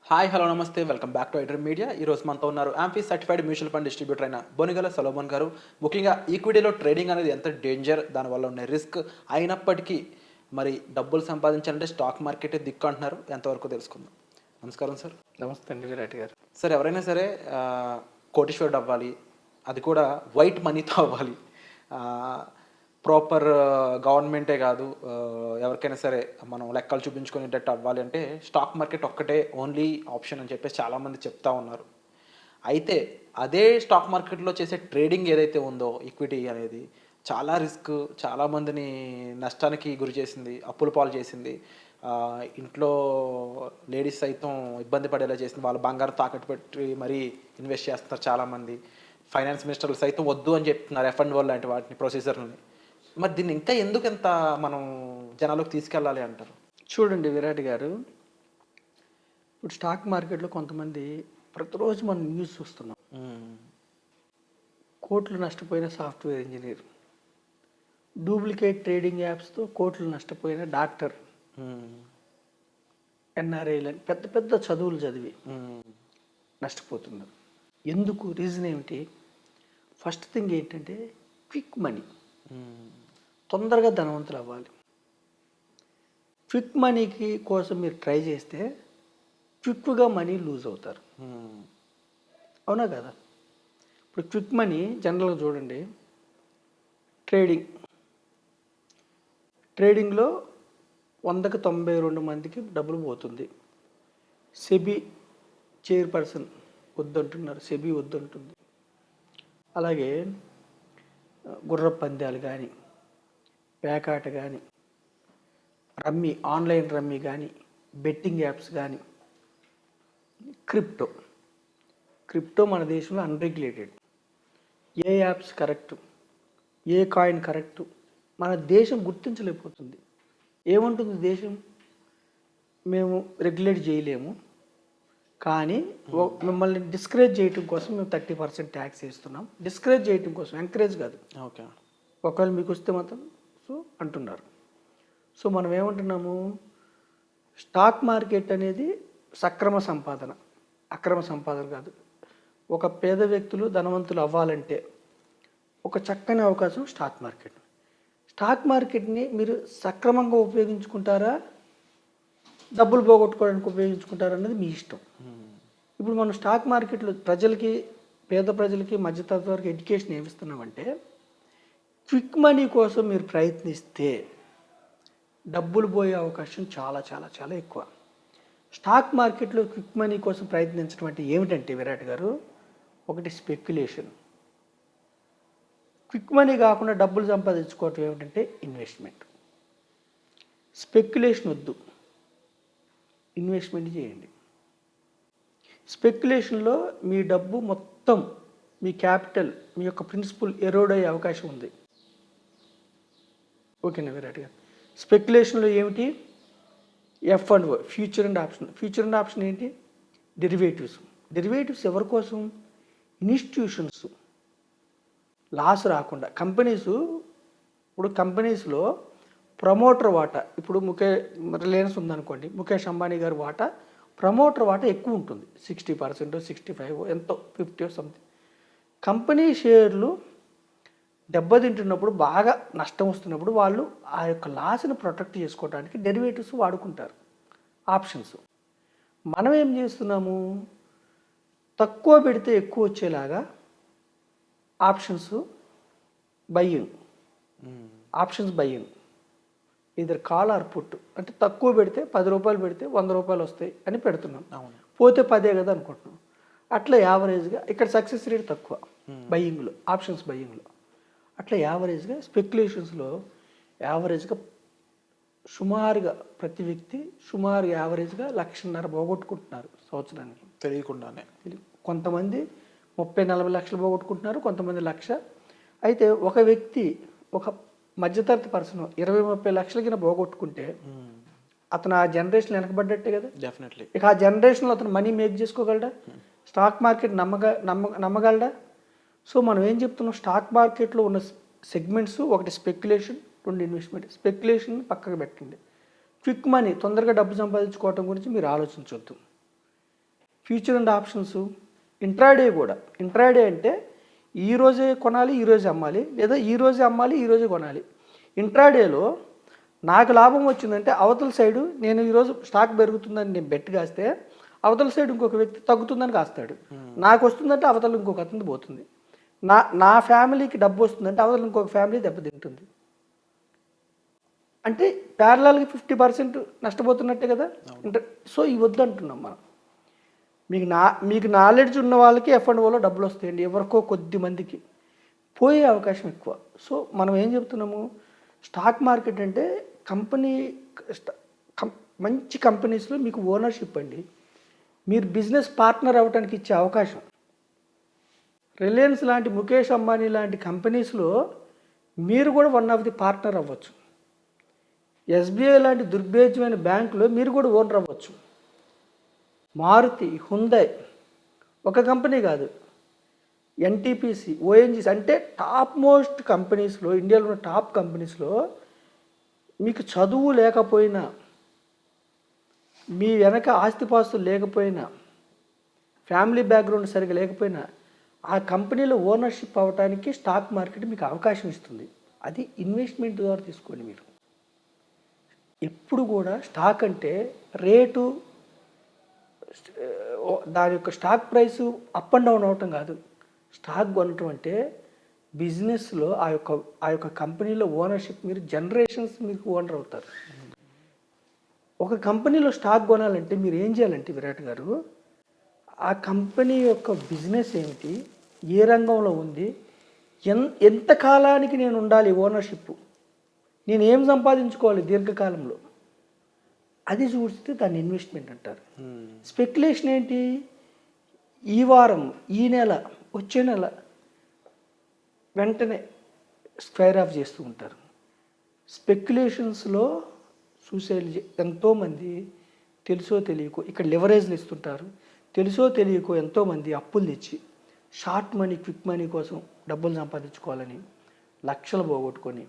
Hi hello నమస్తే welcome back to iDream media. ఈరోజు మనతో ఉన్నారు amphi certified mutual fund distributor అయిన బొనిగల సొలొమన్ గారు. ముఖ్యంగా ఈక్విటీలో ట్రేడింగ్ అనేది ఎంత డేంజర్, దానివల్ల ఉన్న రిస్క్ అయినప్పటికీ మరి డబ్బులు సంపాదించాలంటే స్టాక్ మార్కెటే దిక్కు అంటున్నారు. ఎంతవరకు తెలుసుకుందాం. నమస్కారం సార్. నమస్తే అండి విరాట్ గారు. సార్, ఎవరైనా సరే కోటీశ్వరుడు అవ్వాలి, అది కూడా వైట్ మనీతో అవ్వాలి. ప్రాపర్ గవర్నమెంటే కాదు, ఎవరికైనా సరే మనం లెక్కలు చూపించుకునేటట్టు అవ్వాలి అంటే స్టాక్ మార్కెట్ ఒక్కటే ఓన్లీ ఆప్షన్ అని చెప్పేసి చాలామంది చెప్తా ఉన్నారు. అయితే అదే స్టాక్ మార్కెట్లో చేసే ట్రేడింగ్ ఏదైతే ఉందో ఈక్విటీ అనేది చాలా రిస్క్, చాలామందిని నష్టానికి గురి చేసింది, అప్పుల పాలు చేసింది. ఇంట్లో లేడీస్ సైతం ఇబ్బంది పడేలా చేసింది. వాళ్ళ బంగారం తాకట్టు పెట్టి మరీ ఇన్వెస్ట్ చేస్తున్నారు చాలామంది. ఫైనాన్స్ మినిస్టర్లు సైతం వద్దు అని చెప్తున్నారు F&O లాంటి వాటిని, ప్రొసీజర్లని. మరి దీన్ని ఇంకా ఎందుకు ఎంత మనం జనాలకు తీసుకెళ్ళాలి అంటారు? చూడండి విరాట్ గారు, ఇప్పుడు స్టాక్ మార్కెట్లో కొంతమంది ప్రతిరోజు మనం న్యూస్ చూస్తున్నాం. కోట్లు నష్టపోయిన సాఫ్ట్వేర్ ఇంజనీర్, డూప్లికేట్ ట్రేడింగ్ యాప్స్తో కోట్లు నష్టపోయిన డాక్టర్, ఎన్ఆర్ఐలని పెద్ద పెద్ద చదువులు చదివి నష్టపోతున్నారు. ఎందుకు? రీజన్ ఏమిటి? ఫస్ట్ థింగ్ ఏంటంటే క్విక్ మనీ. తొందరగా ధనవంతులు అవ్వాలి. క్విక్ మనీకి కోసం మీరు ట్రై చేస్తే క్విక్గా మనీ లూజ్ అవుతారు. అవునా కదా? ఇప్పుడు క్విక్ మనీ జనరల్గా చూడండి, ట్రేడింగ్లో 100కి 92 మందికి డబ్బులు పోతుంది. సెబీ చైర్పర్సన్ వద్దంటున్నారు, సెబీ వద్దంటుంది. అలాగే గుర్ర పందాలు కానీ, పేకాట కానీ, రమ్మీ, ఆన్లైన్ రమ్మీ కానీ, బెట్టింగ్ యాప్స్ కానీ, క్రిప్టో మన దేశంలో అన్రెగ్యులేటెడ్. ఏ యాప్స్ కరెక్ట్, ఏ కాయిన్ కరెక్ట్ మన దేశం గుర్తించలేకపోతుంది. ఏమంటుంది దేశం? మేము రెగ్యులేట్ చేయలేము, కానీ మిమ్మల్ని డిస్కరేజ్ చేయటం కోసం మేము 30% ట్యాక్స్ వేస్తున్నాం. డిస్కరేజ్ చేయటం కోసం, ఎంకరేజ్ కాదు. ఓకే, ఒకవేళ మీకు వస్తే మాత్రం అంటున్నారు. సో మనం ఏమంటున్నాము? స్టాక్ మార్కెట్ అనేది సక్రమ సంపాదన, అక్రమ సంపాదన కాదు. ఒక పేద వ్యక్తులు ధనవంతులు అవ్వాలంటే ఒక చక్కని అవకాశం స్టాక్ మార్కెట్. స్టాక్ మార్కెట్ని మీరు సక్రమంగా ఉపయోగించుకుంటారా, డబ్బులు పోగొట్టుకోవడానికి ఉపయోగించుకుంటారా అనేది మీ ఇష్టం. ఇప్పుడు మనం స్టాక్ మార్కెట్లో ప్రజలకి, పేద ప్రజలకి, మధ్యతరగతి వారికి ఎడ్యుకేషన్ ఏమిస్తున్నామంటే, క్విక్ మనీ కోసం మీరు ప్రయత్నిస్తే డబ్బులు పోయే అవకాశం చాలా చాలా చాలా ఎక్కువ. స్టాక్ మార్కెట్లో క్విక్ మనీ కోసం ప్రయత్నించడం అంటే ఏమిటంటే విరాట్ గారు, ఒకటి స్పెక్యులేషన్. క్విక్ మనీ కాకుండా డబ్బులు సంపాదించుకోవటం ఏమిటంటే ఇన్వెస్ట్మెంట్. స్పెక్యులేషన్ వద్దు, ఇన్వెస్ట్మెంట్ చేయండి. స్పెక్యులేషన్లో మీ డబ్బు మొత్తం, మీ క్యాపిటల్, మీ యొక్క ప్రిన్సిపల్ ఎరోడ్ అయ్యే అవకాశం ఉంది. ఓకేనా విరాట్ గారు? స్పెక్యులేషన్లో ఏమిటి? F&O, future and option. Future and option ఏంటి? డెరివేటివ్స్ ఎవరి కోసం? ఇన్స్టిట్యూషన్స్ లాస్ రాకుండా. ఇప్పుడు కంపెనీస్లో ప్రమోటర్ వాటా, ఇప్పుడు రిలయన్స్ ఉందనుకోండి, ముఖేష్ అంబానీ గారి వాటా, ప్రమోటర్ వాటా ఎక్కువ ఉంటుంది, 60%, 65, ఎంతో 50 సంథింగ్. కంపెనీ షేర్లు దెబ్బతింటున్నప్పుడు, బాగా నష్టం వస్తున్నప్పుడు వాళ్ళు ఆ యొక్క లాస్ని ప్రొటెక్ట్ చేసుకోవడానికి డెరివేటివ్స్ వాడుకుంటారు, ఆప్షన్స్. మనం ఏం చేస్తున్నాము? తక్కువ పెడితే ఎక్కువ వచ్చేలాగా ఆప్షన్స్ బయ్యింగ్, ఇద్దరు కాల్ ఆర్ పుట్. అంటే తక్కువ పెడితే 10 రూపాయలు పెడితే 100 రూపాయలు వస్తాయి అని పెడుతున్నాం. పోతే 10 కదా అనుకుంటున్నాం. అట్లా యావరేజ్గా ఇక్కడ సక్సెస్ రేట్ తక్కువ బయ్యింగ్లో, ఆప్షన్స్ బయ్యింగ్లో. అట్లా యావరేజ్గా స్పెక్యులేషన్స్లో యావరేజ్గా సుమారుగా ప్రతి వ్యక్తి యావరేజ్గా 1,50,000 పోగొట్టుకుంటున్నారు సంవత్సరానికి, తెలియకుండానే. కొంతమంది 30-40 లక్షలు పోగొట్టుకుంటున్నారు, కొంతమంది 1,00,000. అయితే ఒక వ్యక్తి, ఒక మధ్యతరగతి పర్సన్ 20-30 లక్షల కింద పోగొట్టుకుంటే అతను ఆ జనరేషన్ వెనకబడ్డట్టే కదా. డెఫినెట్లీ. ఇక ఆ జనరేషన్లో అతను మనీ మేక్ చేసుకోగలడా? స్టాక్ మార్కెట్ నమ్మగలడా? సో మనం ఏం చెప్తున్నాం? స్టాక్ మార్కెట్లో ఉన్న సెగ్మెంట్స్, ఒకటి స్పెక్యులేషన్, 2 ఇన్వెస్ట్మెంట్. స్పెక్యులేషన్ పక్కకు పెట్టండి. క్విక్ మనీ, తొందరగా డబ్బు సంపాదించుకోవటం గురించి మీరు ఆలోచించవద్దు. ఫ్యూచర్ అండ్ ఆప్షన్స్, ఇంట్రాడే కూడా. ఇంట్రాడే అంటే ఈరోజే కొనాలి, ఈరోజే అమ్మాలి, లేదా ఈరోజే అమ్మాలి, ఈరోజే కొనాలి. ఇంట్రాడేలో నాకు లాభం వచ్చిందంటే అవతల సైడు నేను ఈరోజు స్టాక్ పెరుగుతుందని నేను బెట్ కాస్తే అవతల సైడ్ ఇంకొక వ్యక్తి తగ్గుతుందని కాస్తాడు. నాకు వస్తుందంటే అవతల ఇంకొక అతను పోతుంది. నా ఫ్యామిలీకి డబ్బు వస్తుందంటే అవతల ఇంకొక ఫ్యామిలీ దెబ్బతింటుంది. అంటే ప్యారలల్గా 50% నష్టపోతున్నట్టే కదా. సో ఇవి వద్దు అంటున్నాం మనం. మీకు నాలెడ్జ్ ఉన్న వాళ్ళకి F&Oలో డబ్బులు వస్తాయండి, ఎవరికో కొద్ది మందికి పోయే అవకాశం ఎక్కువ. సో మనం ఏం చెప్తున్నాము, స్టాక్ మార్కెట్ అంటే కంపెనీ మంచి కంపెనీస్లో మీకు ఓనర్షిప్ అండి, మీరు బిజినెస్ పార్ట్నర్ అవ్వడానికి ఇచ్చే అవకాశం. రిలయన్స్ లాంటి, ముఖేష్ అంబానీ లాంటి కంపెనీస్లో మీరు కూడా వన్ ఆఫ్ ది పార్ట్నర్ అవ్వచ్చు. SBI లాంటి దుర్భేద్యమైన బ్యాంకులో మీరు కూడా ఓనర్ అవ్వచ్చు. మారుతి, హుండై ఒక కంపెనీ కాదు, NTPC, ONGC అంటే టాప్ మోస్ట్ కంపెనీస్లో, ఇండియాలో ఉన్న టాప్ కంపెనీస్లో మీకు చదువు లేకపోయినా, మీ వెనక ఆస్తిపాస్తులు లేకపోయినా, ఫ్యామిలీ బ్యాక్గ్రౌండ్ సరిగా లేకపోయినా ఆ కంపెనీలో ఓనర్షిప్ అవ్వడానికి స్టాక్ మార్కెట్ మీకు అవకాశం ఇస్తుంది. అది ఇన్వెస్ట్మెంట్ ద్వారా తీసుకోండి. మీరు ఎప్పుడు కూడా స్టాక్ అంటే రేటు, దాని యొక్క stock price up and down అవటం కాదు. స్టాక్ కొనటం అంటే బిజినెస్లో ఆ యొక్క కంపెనీలో ఓనర్షిప్, మీరు జనరేషన్స్ మీకు ఓనర్ అవుతారు. ఒక కంపెనీలో స్టాక్ కొనాలంటే మీరు ఏం చేయాలంటే విరాట్ గారు, ఆ కంపెనీ యొక్క బిజినెస్ ఏమిటి, ఏ రంగంలో ఉంది, ఎంత కాలానికి నేను ఉండాలి ఓనర్షిప్, నేను ఏం సంపాదించుకోవాలి దీర్ఘకాలంలో, అది చూస్తే దాన్ని ఇన్వెస్ట్మెంట్ అంటారు. స్పెక్యులేషన్ ఏంటి, ఈ వారం, ఈ నెల, వచ్చే నెల వెంటనే స్క్వేర్ ఆఫ్ చేస్తూ ఉంటారు. స్పెక్యులేషన్స్లో సూసైడ్ ఎంతోమంది తెలుసో తెలియకో, ఇక్కడ లివరేజ్లు ఇస్తుంటారు, తెలుసో తెలియకో ఎంతోమంది అప్పులు తెచ్చి షార్ట్ మనీ, క్విక్ మనీ కోసం డబ్బులు సంపాదించుకోవాలని లక్షలు పోగొట్టుకొని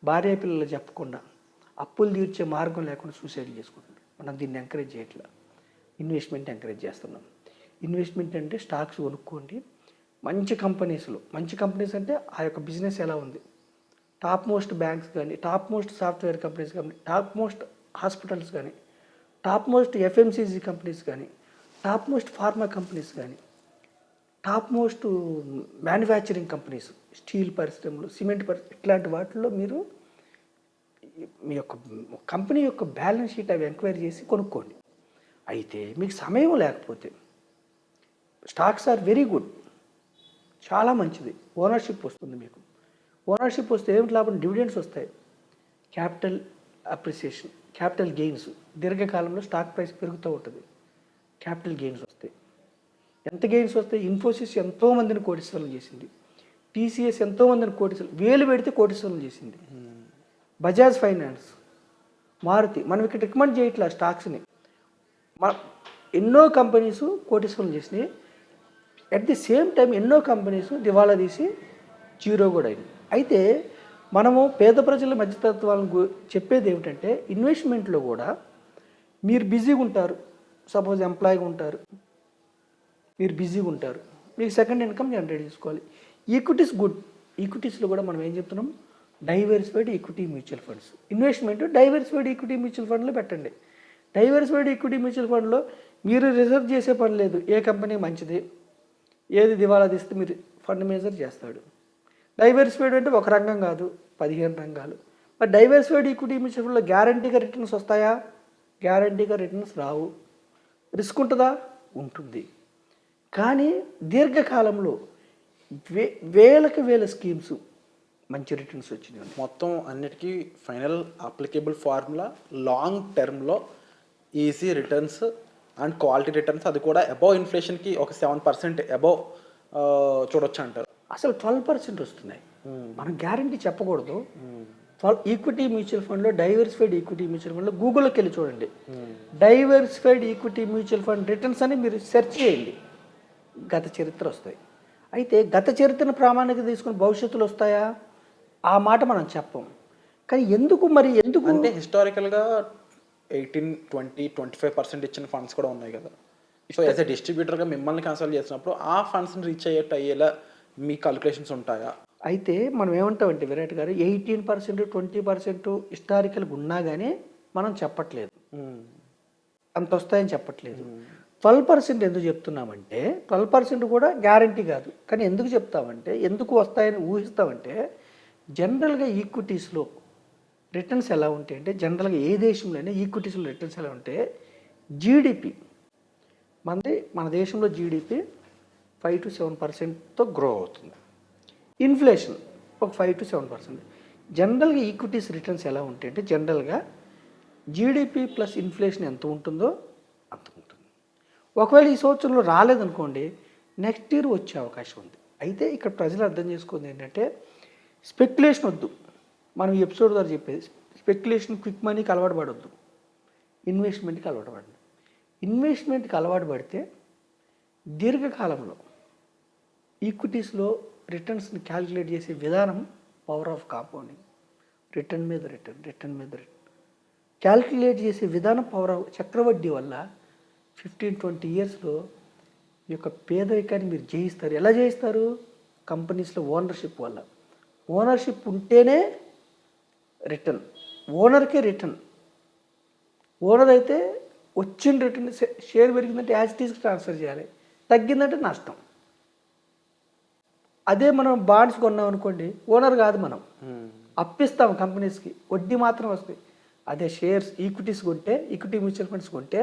భార్య పిల్లలు చెప్పకుండా అప్పులు తీర్చే మార్గం లేకుండా సూసైడ్ చేసుకుంటున్నారు. మనం దీన్ని ఎంకరేజ్ చేయట్లా, ఇన్వెస్ట్మెంట్ ఎంకరేజ్ చేస్తున్నాం. ఇన్వెస్ట్మెంట్ అంటే స్టాక్స్ కొనుక్కోండి, మంచి కంపెనీస్లో. మంచి కంపెనీస్ అంటే ఆ యొక్క బిజినెస్ ఎలా ఉంది, టాప్ మోస్ట్ బ్యాంక్స్ కానీ, టాప్ మోస్ట్ సాఫ్ట్వేర్ కంపెనీస్ కానీ, టాప్ మోస్ట్ హాస్పిటల్స్ కానీ, టాప్ మోస్ట్ FMCG కంపెనీస్ కానీ, టాప్ మోస్ట్ ఫార్మా కంపెనీస్ కానీ, top most manufacturing companies, steel పరిశ్రమలు, సిమెంట్ పరిశ్రమ, ఇట్లాంటి వాటిల్లో మీరు మీ యొక్క కంపెనీ యొక్క బ్యాలెన్స్ షీట్ అవి ఎంక్వైరీ చేసి కొనుక్కోండి. అయితే మీకు సమయం లేకపోతే స్టాక్స్ ఆర్ వెరీ గుడ్, చాలా మంచిది. ఓనర్షిప్ వస్తుంది మీకు. ఓనర్షిప్ వస్తే ఏమిటి లాభం, డివిడెండ్స్ వస్తాయి, క్యాపిటల్ అప్రిసియేషన్, క్యాపిటల్ గెయిన్స్, దీర్ఘకాలంలో స్టాక్ ప్రైస్ పెరుగుతూ ఉంటుంది, క్యాపిటల్ గెయిన్స్ వస్తాయి. ఎంత గెయిన్స్ వస్తాయి, ఇన్ఫోసిస్ ఎంతోమందిని కోటీశ్వరులు చేసింది, TCS ఎంతోమందిని కోటీశ్వరులు, వేలు పెడితే కోటీశ్వరులు చేసింది, బజాజ్ ఫైనాన్స్, మారుతి. మనం ఇక్కడ రికమెండ్ చేయట్లా స్టాక్స్ని, ఎన్నో కంపెనీస్ కోటీశ్వరులు చేసినాయి. అట్ ది సేమ్ టైం ఎన్నో కంపెనీస్ దివాళా తీసి జీరో కూడా అయింది. అయితే మనము పేద ప్రజల మధ్యతత్వాలను చెప్పేది ఏమిటంటే, ఇన్వెస్ట్మెంట్లో కూడా మీరు బిజీగా ఉంటారు, సపోజ్ ఎంప్లాయీగా ఉంటారు, మీరు బిజీగా ఉంటారు, మీకు సెకండ్ ఇన్కమ్ జనరేట్ చేసుకోవాలి. Equities good. ఈక్విటీస్లో కూడా మనం ఏం చెప్తున్నాం, diversified equity mutual funds. Investment diversified equity mutual ఫండ్లో పెట్టండి. డైవర్సిఫైడ్ ఈక్విటీ మ్యూచువల్ ఫండ్లో మీరు రిజర్వ్ చేసే పని లేదు, ఏ కంపెనీ మంచిది, ఏది దివాలా తీస్తే మీరు ఫండ్ మేనేజర్ చేస్తాడు. డైవర్సిఫైడ్ అంటే ఒక రంగం కాదు, 15 రంగాలు. మరి డైవర్సిఫైడ్ ఈక్విటీ మ్యూచువల్ ఫండ్లో గ్యారంటీగా రిటర్న్స్ వస్తాయా, గ్యారంటీగా రిటర్న్స్ రావు. రిస్క్ ఉంటుందా, ఉంటుంది. కానీ దీర్ఘకాలంలో వేలకు వేల స్కీమ్స్ మంచి రిటర్న్స్ వచ్చినాయి. మొత్తం అన్నిటికీ ఫైనల్ అప్లికేబుల్ ఫార్ములా లాంగ్ టర్మ్లో easy returns and quality returns, అది కూడా అబౌవ్ ఇన్ఫ్లేషన్కి ఒక 7% అబౌవ్ చూడొచ్చు అంటారు. అసలు 12% వస్తున్నాయి. మనం గ్యారంటీ చెప్పకూడదు. 12 ఈక్విటీ మ్యూచువల్ ఫండ్లో, డైవర్సిఫైడ్ ఈక్విటీ మ్యూచువల్ ఫండ్లో గూగుల్కి వెళ్ళి చూడండి, diversified equity mutual fund returns అని మీరు సెర్చ్ చేయండి, గత చరిత్ర వస్తాయి. అయితే గత చరిత్రను ప్రామాణికత తీసుకుని భవిష్యత్తులో వస్తాయా, ఆ మాట మనం చెప్పం. కానీ ఎందుకు అంటే హిస్టారికల్గా 18, 20, 25% ఇచ్చిన ఫండ్స్ కూడా ఉన్నాయి కదా. సో యాజ్ ఎ డిస్ట్రిబ్యూటర్గా మిమ్మల్ని కన్సల్ట్ చేసినప్పుడు ఆ ఫండ్స్ని రీచ్ అయ్యేలా మీ క్యాలిక్యులేషన్స్ ఉంటాయా? అయితే మనం ఏమంటామంటే విరాట్ గారు 18% 20% హిస్టారికల్గా ఉన్నా కానీ మనం చెప్పట్లేదు, అంత వస్తాయని చెప్పట్లేదు. 12% ఎందుకు చెప్తున్నామంటే 12% కూడా గ్యారంటీ కాదు. కానీ ఎందుకు చెప్తామంటే, ఎందుకు వస్తాయని ఊహిస్తామంటే, జనరల్గా ఈక్విటీస్లో రిటర్న్స్ ఎలా ఉంటాయి అంటే, జనరల్గా ఏ దేశంలోనే ఈక్విటీస్లో రిటర్న్స్ ఎలా ఉంటే, జీడిపి మన దేశంలో జీడిపి 5 to 7%తో గ్రో అవుతుంది. ఇన్ఫ్లేషన్ ఒక 5 to 7%. జనరల్గా ఈక్విటీస్ రిటర్న్స్ ఎలా ఉంటాయి అంటే, జనరల్గా జీడిపి ప్లస్ ఇన్ఫ్లేషన్ ఎంత ఉంటుందో అంత ఉంటుంది. ఒకవేళ ఈ సంవత్సరంలో రాలేదనుకోండి, నెక్స్ట్ ఇయర్ వచ్చే అవకాశం ఉంది. అయితే ఇక్కడ ప్రజలు అర్థం చేసుకుంది ఏంటంటే, స్పెక్యులేషన్ వద్దు. మనం ఈ ఎపిసోడ్ ద్వారా చెప్పేది స్పెక్యులేషన్, క్విక్ మనీకి అలవాటు పడొద్దు, ఇన్వెస్ట్మెంట్కి అలవాటు పడండి. ఇన్వెస్ట్మెంట్కి అలవాటు పడితే దీర్ఘకాలంలో ఈక్విటీస్లో రిటర్న్స్ని క్యాలిక్యులేట్ చేసే విధానం పవర్ ఆఫ్ కాంపౌండింగ్, రిటర్న్ మీద రిటర్న్ క్యాలిక్యులేట్ చేసే విధానం పవర్ ఆఫ్ చక్రవడ్డీ వల్ల 15-20 ఇయర్స్లో ఈ యొక్క పేదరికాన్ని మీరు జయిస్తారు. ఎలా జయిస్తారు? కంపెనీస్లో ఓనర్షిప్ వల్ల. ఓనర్షిప్ ఉంటేనే రిటర్న్, ఓనర్కే రిటర్న్. ఓనర్ అయితే వచ్చిన రిటర్న్, షేర్ పెరిగిందంటే యాజ్ ఇట్ ఈస్ ట్రాన్స్ఫర్ చేయాలి, తగ్గిందంటే నష్టం. అదే మనం బాండ్స్ కొన్నాం అనుకోండి, ఓనర్ కాదు, మనం అప్పిస్తాం కంపెనీస్కి, వడ్డీ మాత్రం వస్తాయి. అదే షేర్స్, ఈక్విటీస్ కొంటే, ఈక్విటీ మ్యూచువల్ ఫండ్స్ కొంటే,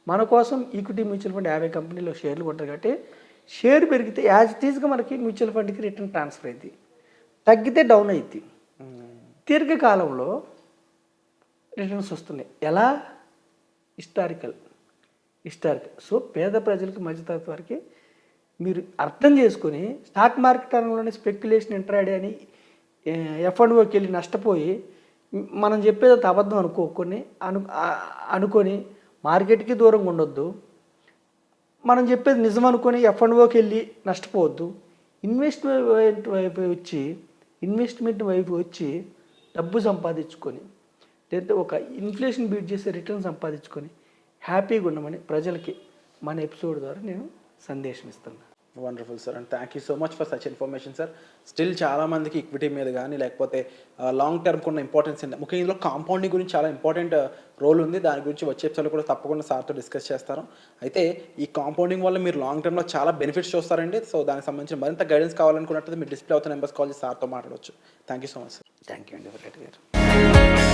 మన కోసం ఈక్విటీ మ్యూచువల్ ఫండ్ 50 కంపెనీలో షేర్లు కొంటారు కాబట్టి, షేర్ పెరిగితే యాజ్ ఇట్ ఈస్గా మనకి మ్యూచువల్ ఫండ్కి రిటర్న్ ట్రాన్స్ఫర్ అయింది, తగ్గితే డౌన్ అయింది. దీర్ఘకాలంలో రిటర్న్స్ వస్తున్నాయి. ఎలా? హిస్టారికల్. సో పేద ప్రజలకు, మధ్యతరగతి వారికి మీరు అర్థం చేసుకొని, స్టాక్ మార్కెట్ రంగంలోనే స్పెక్యులేషన్ ఇంట్రాడే అని F&Oకి వెళ్ళి నష్టపోయి, మనం చెప్పేది అంత అబద్ధం అనుకొని మార్కెట్కి దూరంగా ఉండొద్దు. మనం చెప్పేది నిజం అనుకొని F&Oకి వెళ్ళి నష్టపోవద్దు. ఇన్వెస్ట్మెంట్ వైపు వచ్చి డబ్బు సంపాదించుకొని, లేదంటే ఒక ఇన్ఫ్లేషన్ బీట్ చేసే రిటర్న్ సంపాదించుకొని హ్యాపీగా ఉండమని ప్రజలకి మన ఎపిసోడ్ ద్వారా నేను సందేశం ఇస్తున్నాను. Wonderful sir, and thank you so much for such information sir. Still చాలామందికి ఈక్విటీ మీద కానీ, లేకపోతే లాంగ్ టర్మ్కి ఉన్న ఇంపార్టెన్స్ ఉంది. ముఖ్యంగా ఇందులో కాంపౌండింగ్ గురించి చాలా ఇంపార్టెంట్ రోల్ ఉంది. దాని గురించి వచ్చే ఎపిసోడ్లో కూడా తప్పకుండా సార్తో డిస్కస్ చేస్తాను. అయితే ఈ కాంపౌండింగ్ వల్ల మీరు లాంగ్ టర్మ్లో చాలా బెనిఫిట్స్ చూస్తారండి. సో దానికి సంబంధించిన మరింత గైడెన్స్ కావాలనుకున్నట్లయితే మీరు డిస్ప్లే అవుతున్న నెంబర్స్ కాల్ చేసి సార్తో మాట్లాడవచ్చు. Thank you so much sir. Thank you అండి, గారు.